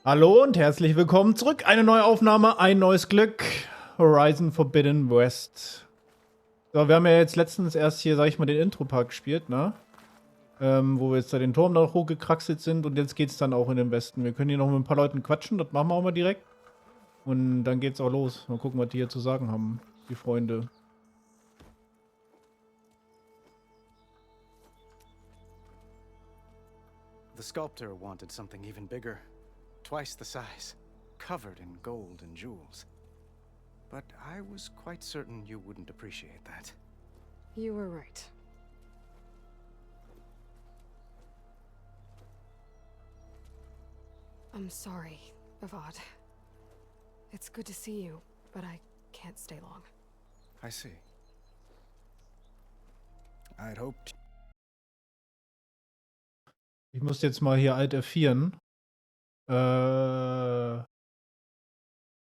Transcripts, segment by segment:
Hallo und herzlich willkommen zurück. Eine neue Aufnahme, ein neues Glück. Horizon Forbidden West. So, wir haben ja jetzt letztens erst hier, sag ich mal, den Intro-Part gespielt, ne? Wo wir jetzt da den Turm noch hochgekraxelt sind und jetzt geht's dann auch in den Westen. Wir können hier noch mit ein paar Leuten quatschen, das machen wir auch mal direkt. Und dann geht's auch los. Mal gucken, was die hier zu sagen haben, die Freunde. The sculptor wanted something even bigger, twice the size, covered in gold and jewels. But I was quite certain you wouldn't appreciate that. You were right. I'm sorry, Avad. It's good to see you, but I can't stay long. I see. I'd hoped. Ich muss jetzt mal hier Alt F4.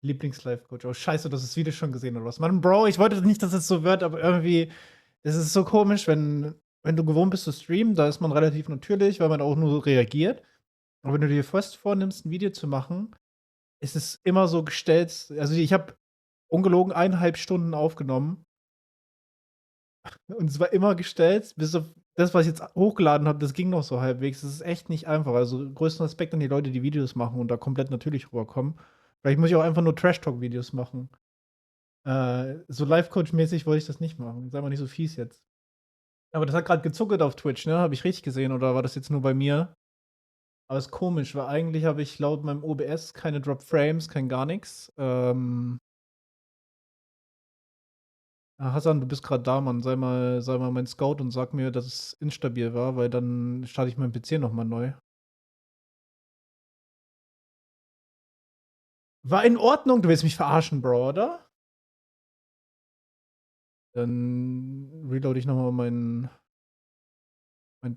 Lieblings-Life-Coach. Oh, scheiße, das ist Video schon gesehen oder was? Mann, Bro, ich wollte nicht, dass es so wird, aber irgendwie, es ist so komisch, wenn du gewohnt bist zu streamen, da ist man relativ natürlich, weil man auch nur so reagiert. Aber wenn du dir fest vornimmst, ein Video zu machen, ist es immer so gestellt. Also, ich habe ungelogen 1,5 Stunden aufgenommen und es war immer gestellt, bis auf das, was ich jetzt hochgeladen habe, das ging noch so halbwegs. Das ist echt nicht einfach. Also, größten Respekt an die Leute, die Videos machen und da komplett natürlich rüberkommen. Vielleicht muss ich auch einfach nur Trash-Talk-Videos machen. So Life-Coach-mäßig wollte ich das nicht machen. Sei mal nicht so fies jetzt. Aber das hat gerade gezuckelt auf Twitch, ne? Habe ich richtig gesehen oder war das jetzt nur bei mir? Aber ist komisch, weil eigentlich habe ich laut meinem OBS keine Drop-Frames, kein gar nichts. Hassan, du bist gerade da, Mann. Sei mal mein Scout und sag mir, dass es instabil war, weil dann starte ich meinen PC nochmal neu. War in Ordnung, du willst mich verarschen, Bro, oder? Dann reload ich nochmal mein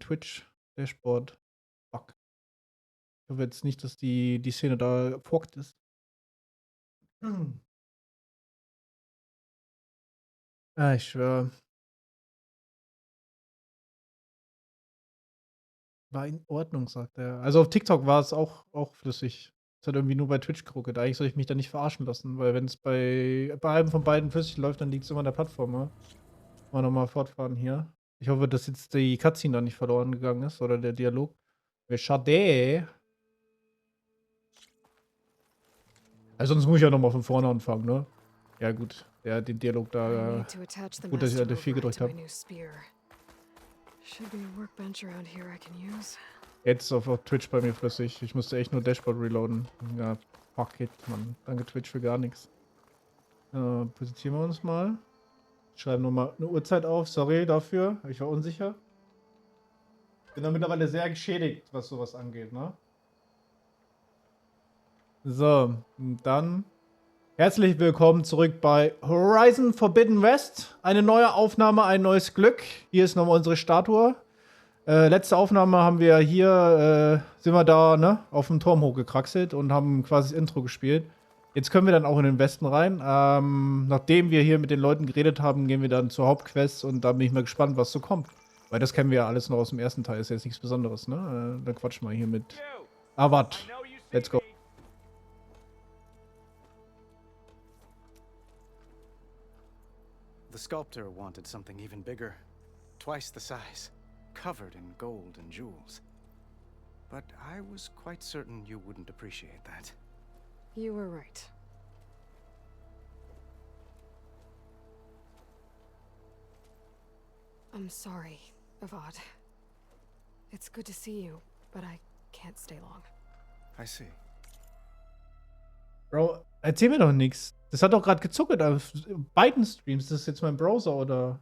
Twitch-Dashboard. Fuck. Ich hoffe jetzt nicht, dass die Szene da fuckt ist. Ich schwöre. War in Ordnung, sagt er. Also auf TikTok war es auch flüssig. Es hat irgendwie nur bei Twitch geruckelt. Eigentlich soll ich mich da nicht verarschen lassen, weil wenn es bei einem von beiden flüssig läuft, dann liegt es immer an der Plattform. Ne? Mal nochmal fortfahren hier. Ich hoffe, dass jetzt die Cutscene da nicht verloren gegangen ist oder der Dialog. Schade. Also sonst muss ich ja nochmal von vorne anfangen, ne? Ja gut, ja, den Dialog da. Gut, dass ich halt 4 gedrückt habe. Jetzt auf Twitch bei mir flüssig. Ich musste echt nur Dashboard reloaden. Ja, fuck it, Mann. Danke Twitch für gar nichts. Positionieren wir uns mal. Schreiben nochmal eine Uhrzeit auf. Sorry dafür. Ich war unsicher. Bin da mittlerweile sehr geschädigt, was sowas angeht, ne? So, und dann herzlich willkommen zurück bei Horizon Forbidden West. Eine neue Aufnahme, ein neues Glück. Hier ist nochmal unsere Statue. Letzte Aufnahme haben wir hier, sind wir da, ne, auf dem Turm hochgekraxelt und haben quasi das Intro gespielt. Jetzt können wir dann auch in den Westen rein. Nachdem wir hier mit den Leuten geredet haben, gehen wir dann zur Hauptquest und da bin ich mal gespannt, was so kommt. Weil das kennen wir ja alles noch aus dem ersten Teil, ist jetzt nichts Besonderes, ne? Dann quatschen wir hier mit Avad. Let's go. The sculptor wanted something even bigger, twice the size, covered in gold and jewels. But I was quite certain you wouldn't appreciate that. You were right. I'm sorry, Avad. It's good to see you, but I can't stay long. I see. Bro, erzähl mir doch nichts. Das hat doch gerade gezuckelt auf beiden Streams. Das ist jetzt mein Browser, oder?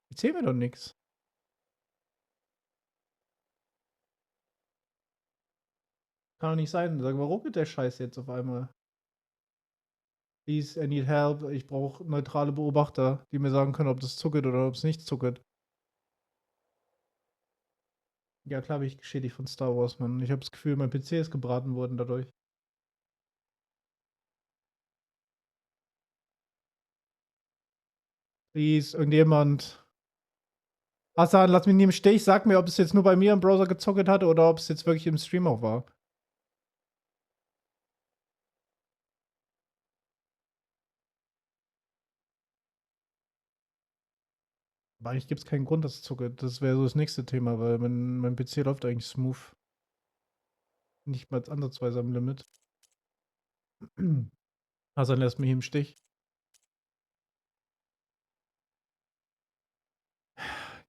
Erzähl mir doch nichts. Kann doch nicht sein. Sag, warum ruckelt der Scheiß jetzt auf einmal? Please, I need help. Ich brauche neutrale Beobachter, die mir sagen können, ob das zuckelt oder ob es nicht zuckelt. Ja, klar bin ich geschädigt von Star Wars, Mann. Ich habe das Gefühl, mein PC ist gebraten worden dadurch. Please, irgendjemand. Hassan, lass mich nie im Stich. Sag mir, ob es jetzt nur bei mir im Browser gezuckelt hat oder ob es jetzt wirklich im Stream auch war. eigentlich gibt es keinen Grund, dass es zuckelt. Das wäre so das nächste Thema, weil mein PC läuft eigentlich smooth. Nicht mal ansatzweise am Limit. Also dann lässt mich im Stich.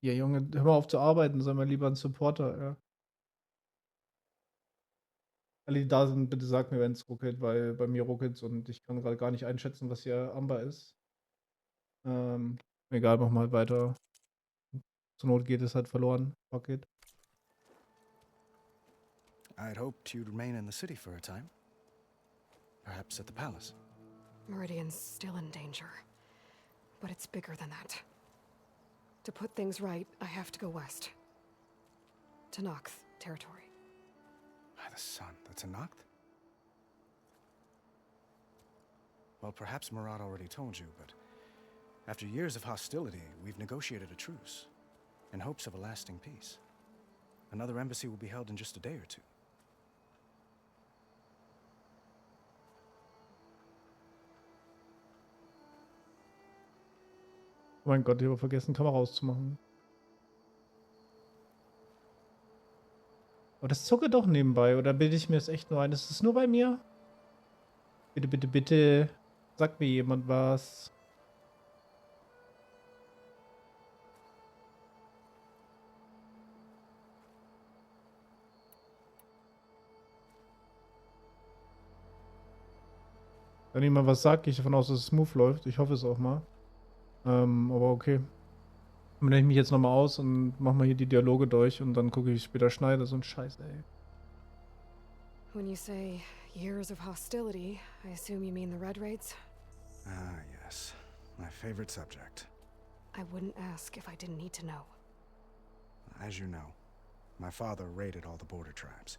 Ja, Junge, hör mal auf zu arbeiten, sei mal lieber ein Supporter, ja. Alle, die da sind, bitte sag mir, wenn es ruckelt, weil bei mir ruckelt und ich kann gerade gar nicht einschätzen, was hier Amber ist. Egal, mach mal weiter. Zur Not geht es halt verloren. Fuck it. I'd hoped you'd remain in the city for a time. Perhaps at the palace. Meridian's still in danger. But it's bigger than that. To put things right, I have to go west. To Nox territory. By the sun, that's a Noct? Well, perhaps Murad already told you, but after years of hostility, we've negotiated a truce in hopes of a lasting peace. Another embassy will be held in just a day or two. Oh mein Gott, ich habe vergessen, Kamera auszumachen. Aber das zucke doch nebenbei, oder bilde ich mir das echt nur ein? Ist es nur bei mir? Bitte, bitte, bitte. Sagt mir jemand was. Wenn jemand was sagt, gehe ich davon aus, dass es smooth läuft. Ich hoffe es auch mal. Aber okay. Dann blende ich mich jetzt nochmal aus und mach mal hier die Dialoge durch und dann gucke ich, wie ich später schneide. So ein Scheiß, ey. When you say years of hostility, I assume you mean the Red Raids? Ah, yes. My favorite subject. I wouldn't ask if I didn't need to know. As you know, my father raided all the border tribes.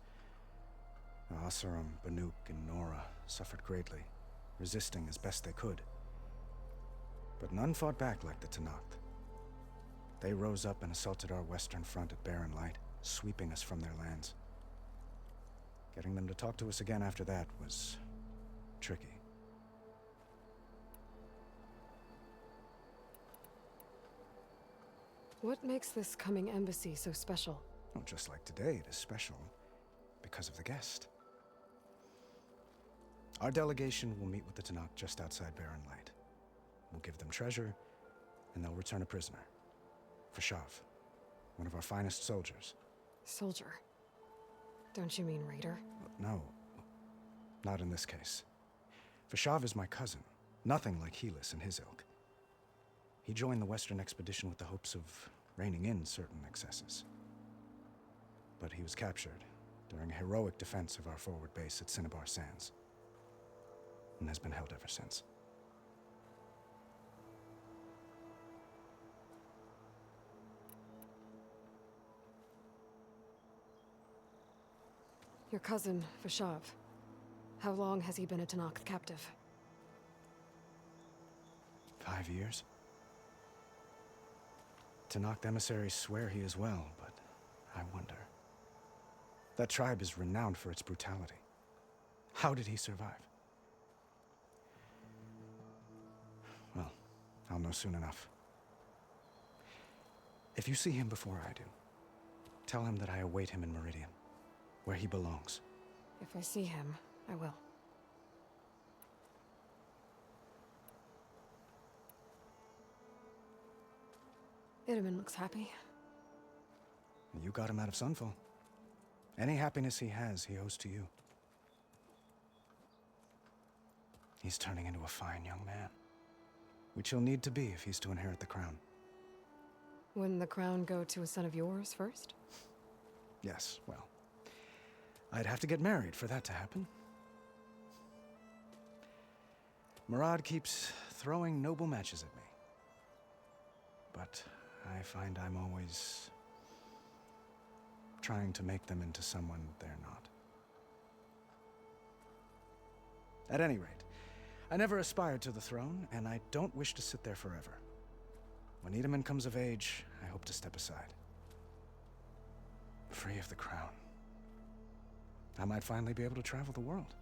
Asurum, Banuk, and Nora suffered greatly, resisting as best they could. But none fought back like the Tenakth. They rose up and assaulted our western front at Barren Light, sweeping us from their lands. Getting them to talk to us again after that was tricky. What makes this coming embassy so special? Well, just like today, it is special because of the guest. Our delegation will meet with the Tenakth just outside Barren Light. We'll give them treasure, and they'll return a prisoner. Fashav, one of our finest soldiers. Soldier. Don't you mean raider? No, not in this case. Fashav is my cousin, nothing like Helis and his ilk. He joined the Western expedition with the hopes of reining in certain excesses. But he was captured during a heroic defense of our forward base at Cinnabar Sands, and has been held ever since. Your cousin, Fashav. How long has he been a Tenakth captive? 5 years? Tenakth emissaries swear he is well, but I wonder. That tribe is renowned for its brutality. How did he survive? Well, I'll know soon enough. If you see him before I do, tell him that I await him in Meridian, where he belongs. If I see him, I will. Itaman looks happy. You got him out of Sunfall. Any happiness he has, he owes to you. He's turning into a fine young man, which he'll need to be if he's to inherit the crown. Wouldn't the crown go to a son of yours first? Yes, well, I'd have to get married for that to happen. Murad keeps throwing noble matches at me. But I find I'm always trying to make them into someone they're not. At any rate, I never aspired to the throne, and I don't wish to sit there forever. When Itaman comes of age, I hope to step aside. Free of the crown. I might finally be able to travel the world.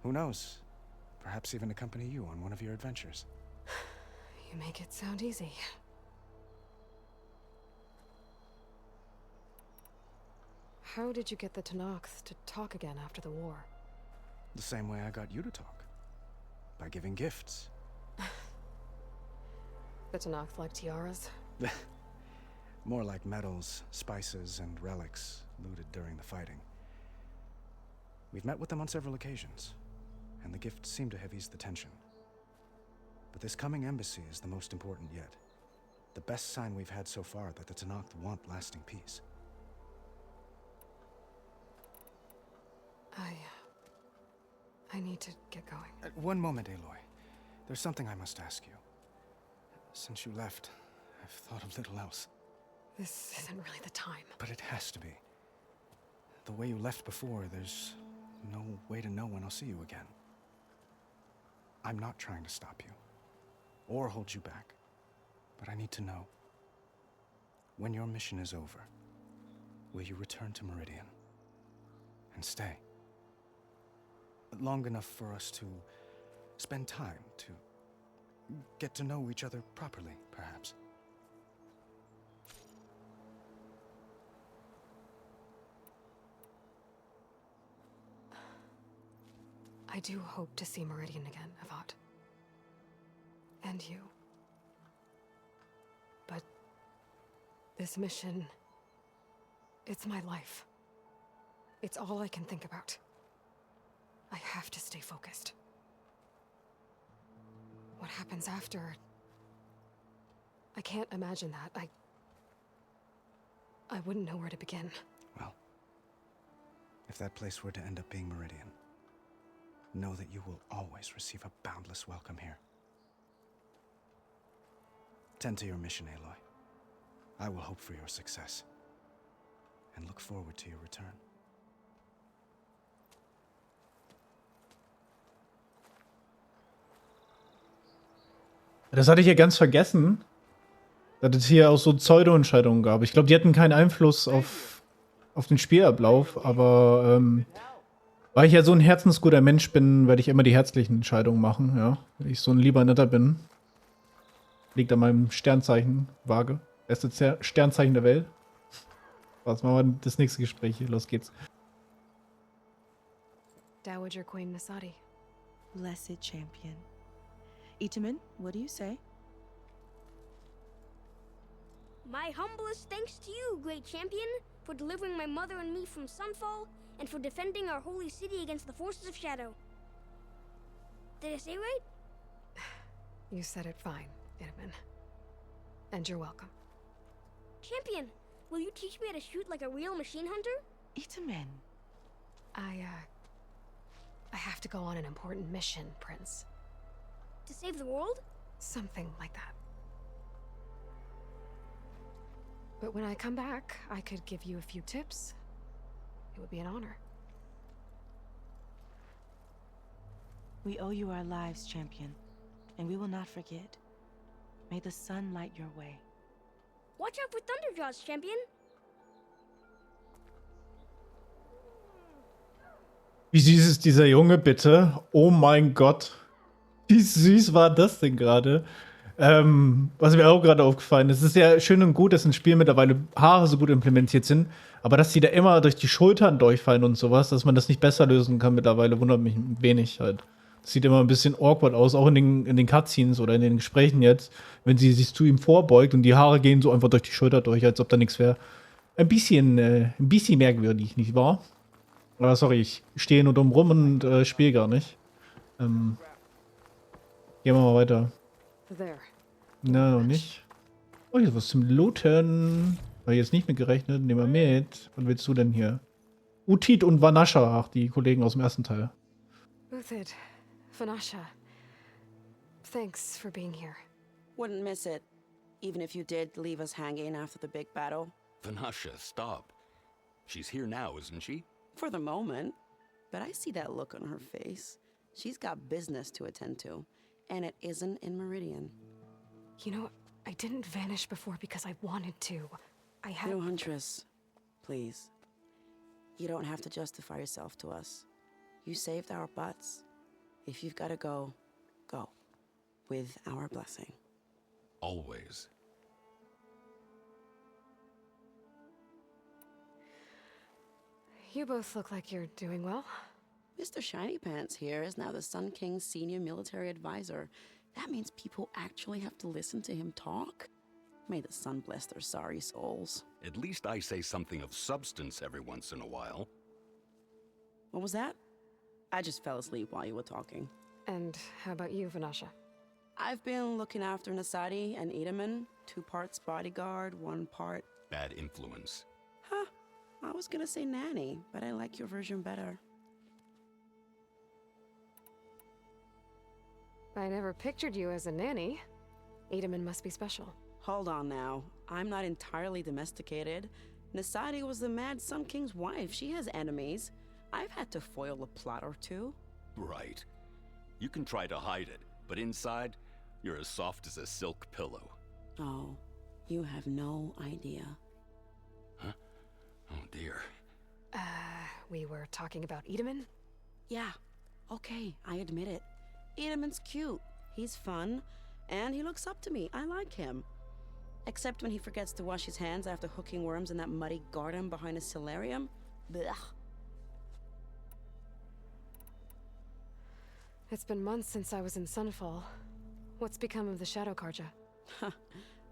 Who knows? Perhaps even accompany you on one of your adventures. You make it sound easy. How did you get the Tanakh to talk again after the war? The same way I got you to talk. By giving gifts. The Tanakh like tiaras? More like medals, spices, and relics looted during the fighting. We've met with them on several occasions, and the gifts seem to have eased the tension. But this coming embassy is the most important yet. The best sign we've had so far that the Tanakh want lasting peace. I need to get going. One moment, Aloy. There's something I must ask you. Since you left, I've thought of little else. This isn't really the time. But it has to be. The way you left before, there's no way to know when I'll see you again. I'm not trying to stop you, or hold you back, but I need to know. When your mission is over, will you return to Meridian? And stay? Long enough for us to spend time, to get to know each other properly, perhaps. I do hope to see Meridian again, Avad. And you. But this mission, it's my life. It's all I can think about. I have to stay focused. What happens after? I can't imagine that. I wouldn't know where to begin. Well, if that place were to end up being Meridian, know that you will always receive a boundless welcome here. Tend to your mission, Aloy. I will hope for your success, and look forward to your return. Das hatte ich ja ganz vergessen, dass es hier auch so Pseudo-Entscheidungen gab. Ich glaube, die hatten keinen Einfluss auf den Spielablauf, aber weil ich ja so ein herzensguter Mensch bin, werde ich immer die herzlichen Entscheidungen machen, ja. Weil ich so ein lieber Netter bin. Liegt an meinem Sternzeichen, Waage. Beste Sternzeichen der Welt. Was machen wir das nächste Gespräch hier? Los geht's. Dowager Queen Nasadi. Blessed champion. Itamen, what do you say? My humblest thanks to you, great champion, for delivering my mother and me from Sunfall, and for defending our holy city against the forces of Shadow. Did I say right? You said it fine, Itamen. And you're welcome. Champion, will you teach me how to shoot like a real machine hunter? Itamen. I have to go on an important mission, Prince. To save the world? Something like that. But when I come back, I could give you a few tips. It would be an honor. We owe you our lives, champion, and we will not forget. May the sun light your way. Watch out for Thunderjaws, champion. Wie süß ist dieser Junge, bitte? Oh mein Gott. Wie süß war das denn gerade? Was mir auch gerade aufgefallen ist, es ist ja schön und gut, dass ein Spiel mittlerweile Haare so gut implementiert sind, aber dass die da immer durch die Schultern durchfallen und sowas, dass man das nicht besser lösen kann mittlerweile, wundert mich ein wenig halt. Das sieht immer ein bisschen awkward aus, auch in den Cutscenes oder in den Gesprächen jetzt, wenn sie sich zu ihm vorbeugt und die Haare gehen so einfach durch die Schulter durch, als ob da nichts wäre. Ein bisschen merkwürdig, nicht wahr? Aber sorry, ich stehe nur dumm rum und spiele gar nicht. Gehen wir mal weiter. There. Na, noch nicht. Oh, hier ist was zum Looten. Habe ich jetzt nicht mit gerechnet. Nehmen wir mit. Was willst du denn hier? Utit und Vanasha, ach, die Kollegen aus dem ersten Teil. Uthid, Vanasha. Thanks for being here. Wouldn't miss it, even if you did leave us hanging after the big battle. Vanasha, stop. She's here now, isn't she? For the moment. But I see that look on her face. She's got business to attend to, and it isn't in Meridian. You know, I didn't vanish before because I wanted to. I had... No, Huntress, please. You don't have to justify yourself to us. You saved our butts. If you've got to go, go. With our blessing. You both look like you're doing well. Mr. Shiny Pants here is now the Sun King's senior military advisor. That means people actually have to listen to him talk? May the sun bless their sorry souls. At least I say something of substance every once in a while. What was that? I just fell asleep while you were talking. And how about you, Vanasha? I've been looking after Nasadi and Edaman, 2 parts bodyguard, 1 part... Bad influence. Huh. I was gonna say nanny, but I like your version better. I never pictured you as a nanny. Edaman must be special. Hold on now. I'm not entirely domesticated. Nasadi was the Mad Sun King's wife. She has enemies. I've had to foil a plot or 2. Right. You can try to hide it, but inside, you're as soft as a silk pillow. Oh, you have no idea. Huh? Oh dear. We were talking about Edaman? Yeah, okay, I admit it. Edaman's cute. He's fun, and he looks up to me. I like him. Except when he forgets to wash his hands after hooking worms in that muddy garden behind a solarium. Blech. It's been months since I was in Sunfall. What's become of the Shadow Karja?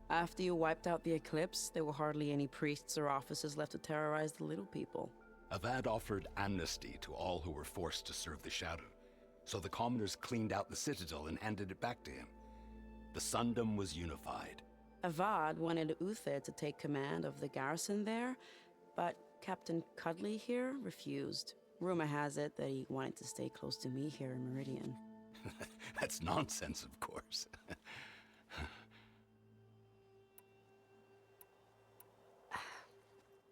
After you wiped out the eclipse, there were hardly any priests or officers left to terrorize the little people. Avad offered amnesty to all who were forced to serve the Shadow. So the commoners cleaned out the citadel and handed it back to him. The Sundom was unified. Avad wanted Uther to take command of the garrison there, but Captain Cudley here refused. Rumor has it that he wanted to stay close to me here in Meridian. That's nonsense, of course.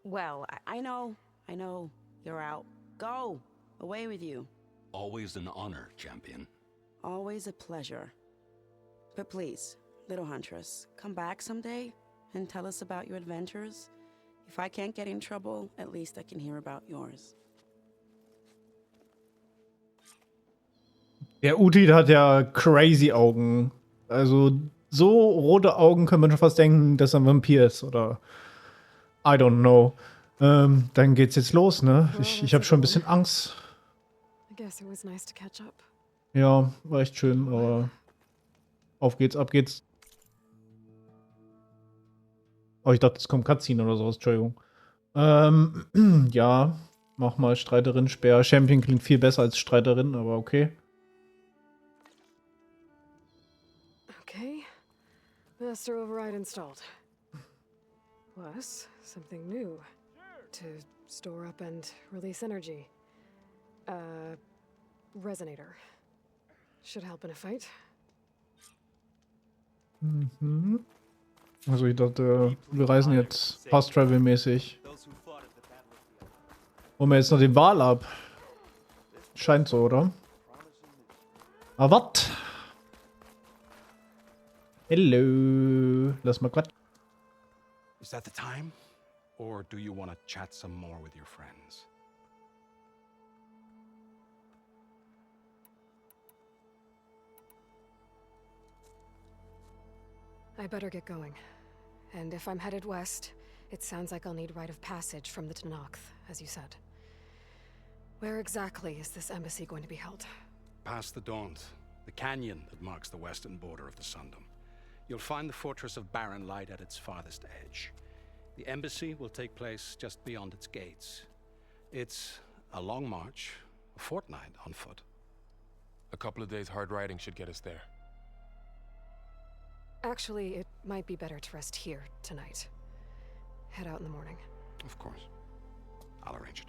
Well, I know. You're out. Go! Away with you. Always an honor, champion. Always a pleasure. But please, little huntress, come back someday and tell us about your adventures. If I can't get in trouble, at least I can hear about yours. Der Uti hat ja crazy Augen. Also so rote Augen können wir schon fast denken, dass er ein Vampir ist oder I don't know. Dann geht's jetzt los, ne? Ich habe schon ein bisschen Angst. I guess it was nice to catch up. Ja, war echt schön, aber auf geht's, ab geht's. Oh, ich dachte, es kommt Cutscene oder sowas, Entschuldigung. Ja, mach mal Streiterin, Speer. Champion klingt viel besser als Streiterin, aber okay. Okay. Master override installed. Plus, something new. To store up and release energy. Resonator. Should help in a fight. Mhm. Also ich dachte, wir reisen jetzt Fast-Travel-mäßig. Holen wir jetzt noch den Wal ab. Scheint so, oder? Ah, wat? Hello. Lass mal quatschen. Is that the time? Or do you want to chat some more with your friends? I better get going. And if I'm headed west, it sounds like I'll need rite of passage from the Tenakth, as you said. Where exactly is this embassy going to be held? Past the Daunt, the canyon that marks the western border of the Sundom. You'll find the fortress of Barren Light at its farthest edge. The embassy will take place just beyond its gates. It's a long march, a fortnight on foot. A couple of days hard riding should get us there. Actually, it might be better to rest here tonight. Head out in the morning. Of course. I'll arrange it.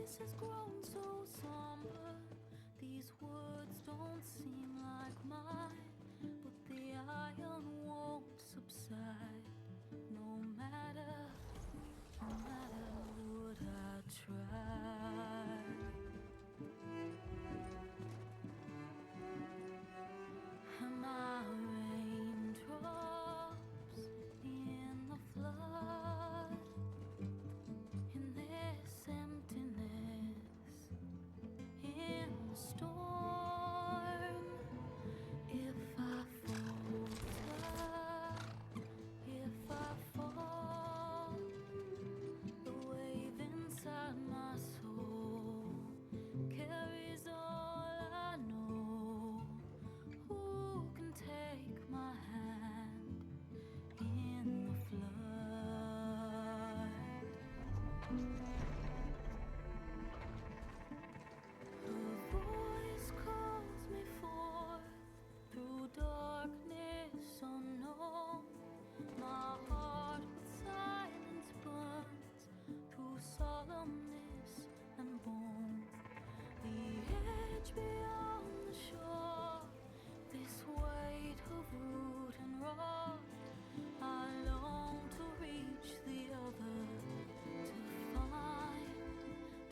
voice has grown so somber. These words don't seem like mine, but the iron won't subside. No matter what I try. Am I raindrops in the flood? In this emptiness, in the storm. If I falter, if I fall, the wave inside my soul carries all I know. Who can take my hand in the flood? A voice calls me forth through darkness unknown. My heart with silence burns through solemnness and bone. The edge beyond the shore, this weight of root and rod. I long to reach the other,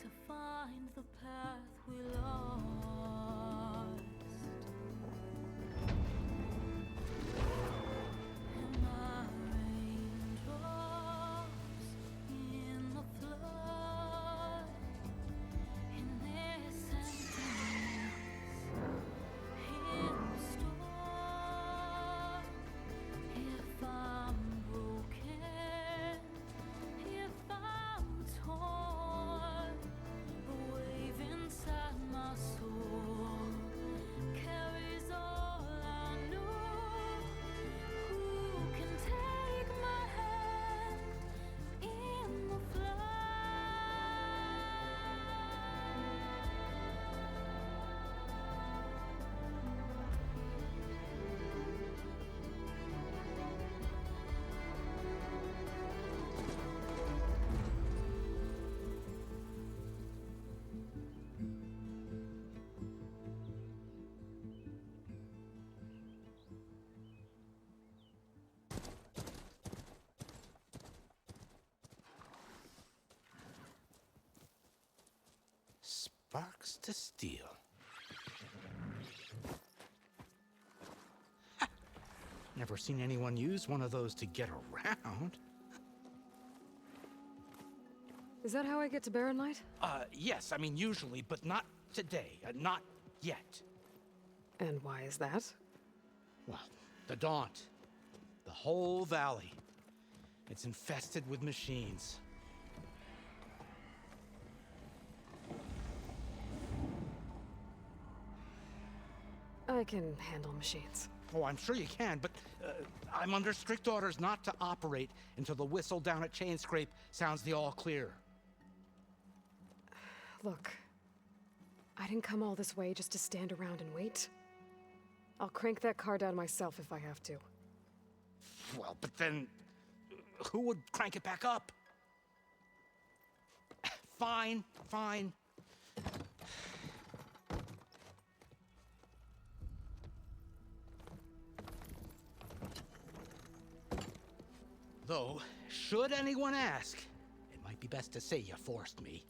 to find the path we lost. Am I raindrops in the flood? In this emptiness, in the storm. If I'm broken, if I'm torn, the wave inside my soul carries all I know. Who can take my hand in the Sparks to steel. Never seen anyone use one of those to get around. Is that how I get to Barren Light? Yes, I mean usually, but not today. Not yet. And why is that? Well, the Daunt. The whole valley. It's infested with machines. I can handle machines. Oh, I'm sure you can, but I'm under strict orders not to operate until the whistle down at Chainscrape sounds the all clear. Look, I didn't come all this way just to stand around and wait. I'll crank that car down myself if I have to. Well, but then who would crank it back up? Fine, fine. Though, should anyone ask, it might be best to say you forced me.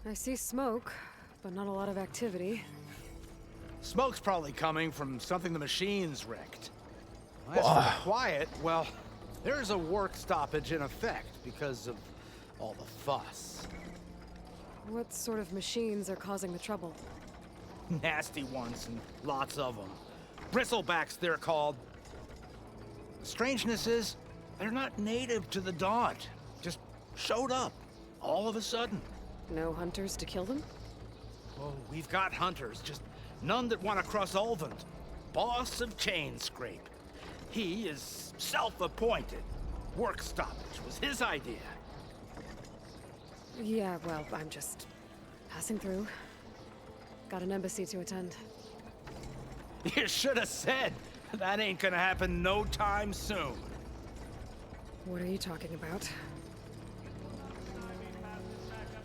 I see smoke, but not a lot of activity. Smoke's probably coming from something the machines wrecked. As for the quiet, well, there's a work stoppage in effect because of all the fuss. What sort of machines are causing the trouble? Nasty ones, and lots of them. Bristlebacks, they're called. The strangeness is, they're not native to the Daunt. Just showed up, all of a sudden. No hunters to kill them? Oh, we've got hunters, just none that want to cross Ulvund. Boss of Chainscrape. He is self-appointed. Work stoppage was his idea. Yeah, well, I'm just passing through. Got an embassy to attend. You should have said. That ain't gonna happen no time soon. What are you talking about?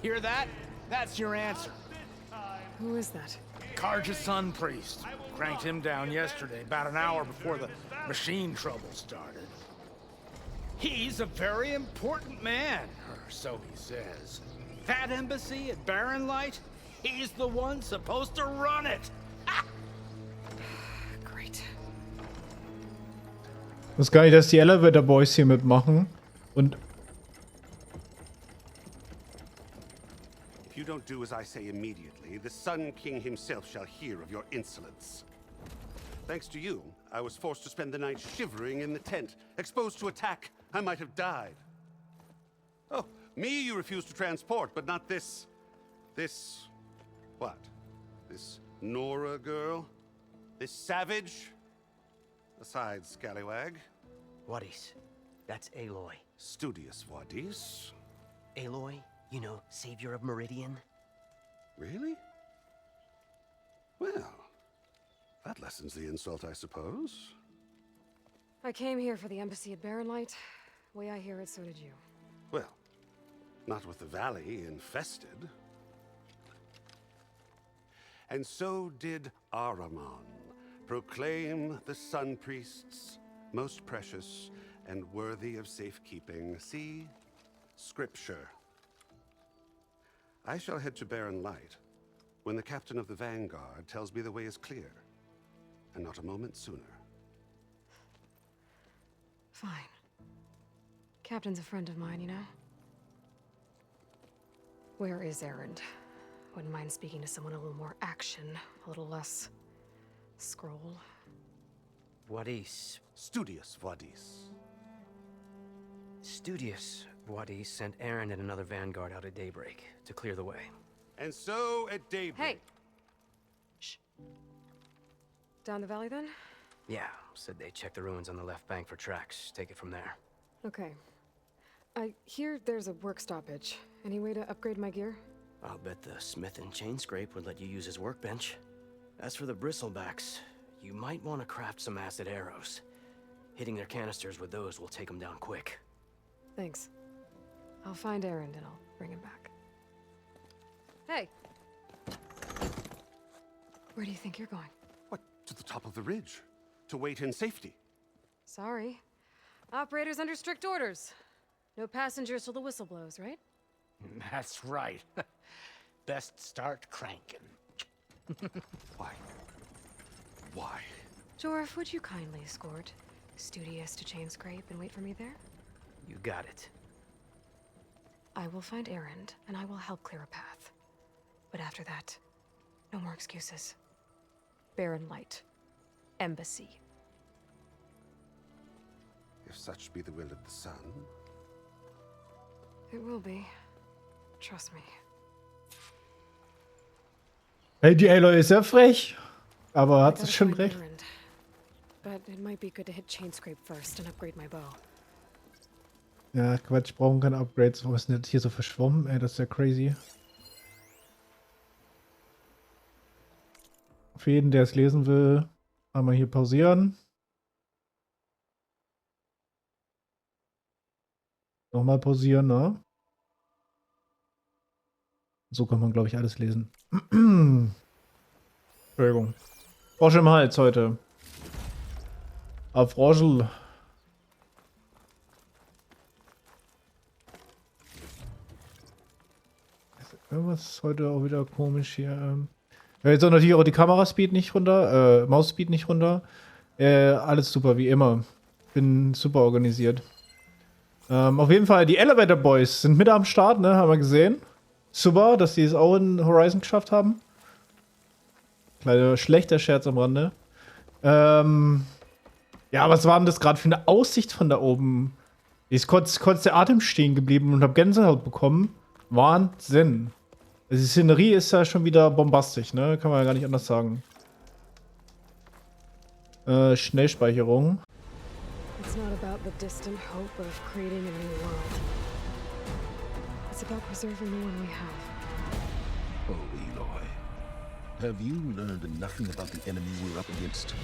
Hear that? That's your answer. Who is that? Karja's son priest. Cranked him down yesterday, about an hour before the machine trouble started. He's a very important man, or so he says. That embassy at Barren Light, he's the one supposed to run it. Great. Ich wusste gar nicht, dass die Elevatorboys hier mitmachen. Und If you don't do as I say immediately, the Sun King himself shall hear of your insolence. Thanks to you, I was forced to spend the night shivering in the tent, exposed to attack. I might have died. Oh, me you refuse to transport, but not this... what? This Nora girl? This savage? Aside, scallywag. Wadis. That's Aloy. Studious Wadis. Aloy, you know, savior of Meridian. Really? Well, that lessens the insult, I suppose. I came here for the embassy at Barren Light. Way I hear it, so did you. Well, not with the valley infested. And so did Ahriman, proclaim the Sun Priests most precious and worthy of safekeeping. See? Scripture. I shall head to Barren Light when the captain of the Vanguard tells me the way is clear, and not a moment sooner. Fine. Captain's a friend of mine, you know? Where is Erend? Wouldn't mind speaking to someone a little more action, a little less scroll. Wadis. Studious Wadis. Studious Wadis sent Aaron and another vanguard out at daybreak to clear the way. And so at daybreak... Hey! Shh. Down the valley, then? Yeah, said they checked the ruins on the left bank for tracks. Take it from there. Okay. I hear there's a work stoppage. Any way to upgrade my gear? I'll bet the smith and chain scrape would let you use his workbench. As for the bristlebacks, you might want to craft some acid arrows. Hitting their canisters with those will take them down quick. Thanks. I'll find Erend and I'll bring him back. Hey! Where do you think you're going? What, to the top of the ridge? To wait in safety? Sorry. Operator's under strict orders. No passengers till the whistle blows, right? That's right. Best start cranking. Why? Why? Jorf, would you kindly escort Studious to chain scrape and wait for me there? You got it. I will find Erend, and I will help clear a path. But after that, no more excuses. Barren Light. Embassy. If such be the will of the sun. It will be. Trust me. hey, die Aloy ist sehr frech. Aber hat sie schon recht. Erend. But it might be good to hit chain scrape first and upgrade my bow. Ja, Quatsch, brauchen keine Upgrades. Warum ist denn das hier so verschwommen? Ey, das ist ja crazy. Für jeden, der es lesen will, einmal hier pausieren. Nochmal pausieren, ne? So kann man, glaube ich, alles lesen. Entschuldigung. Frosch im Hals heute. Froschel. Irgendwas ist heute auch wieder komisch hier. Jetzt auch natürlich auch die Kameraspeed nicht runter, Mausspeed nicht runter. Alles super, wie immer. Bin super organisiert. Auf jeden Fall, die Elevatorboys sind mit am Start, ne? Haben wir gesehen. Super, dass die es auch in Horizon geschafft haben. Kleiner schlechter Scherz am Rande. Ja, was war denn das gerade für eine Aussicht von da oben? Ich kurz der Atem stehen geblieben und habe Gänsehaut bekommen. Wahnsinn. Also die Szenerie ist ja schon wieder bombastisch, ne? Kann man ja gar nicht anders sagen. Schnellspeicherung. It's not about the distant hope of creating a new world. It's about preserving the one we have. Oh, Aloy. Have you learned nothing about the enemy we're up against?